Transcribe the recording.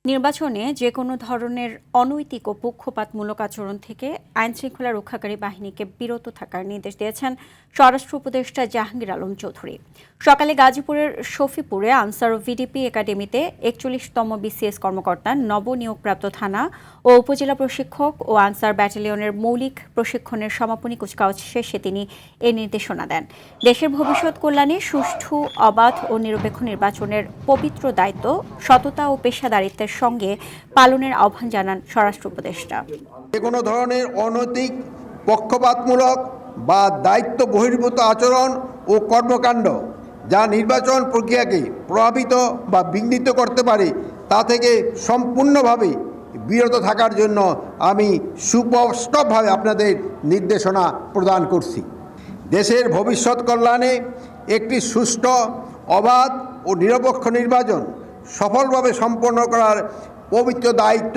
নির্বাচনে যেকোনো ধরনের অনৈতিক ও পক্ষপাতমূলক আচরণ থেকে আইনশৃঙ্খলা রক্ষাকারী বাহিনীকে বিরত থাকার নির্দেশ দিয়েছেন স্বরাষ্ট্র উপদেষ্টা জাহাঙ্গীর আলম চৌধুরী। সকালে গাজীপুরের শফিপুরে আনসার ও ভিডিপি একাডেমিতে ৪১তম বিসিএস কর্মকর্তা নবনিয়োগপ্রাপ্ত থানা ও উপজেলা প্রশিক্ষক ও আনসার ব্যাটালিয়নের মৌলিক প্রশিক্ষণের সমাপনী কুচকাওয়াজ শেষে তিনি এ নির্দেশনা দেন। দেশের ভবিষ্যৎ কল্যাণে সুষ্ঠু, অবাধ ও নিরপেক্ষ নির্বাচনের পবিত্র দায়িত্ব সততা ও পেশাদারিত্বের সঙ্গে পালনের আহ্বান জানান স্বরাষ্ট্র উপদেষ্টা। যেকোনো ধরনের অনৈতিক, পক্ষপাতমূলক বা দায়িত্ব বহির্ভূত আচরণ ও কর্মকাণ্ড যা নির্বাচন প্রক্রিয়াকে প্রভাবিত বা বিঘ্নিত করতে পারে তা থেকে সম্পূর্ণভাবে বিরত থাকার জন্য আমি সুস্পষ্টভাবে আপনাদের নির্দেশনা প্রদান করছি। দেশের ভবিষ্যৎ কল্যাণে একটি সুষ্ঠু, অবাধ ও নিরপেক্ষ নির্বাচন সফলভাবে সম্পন্ন করার পবিত্র দায়িত্ব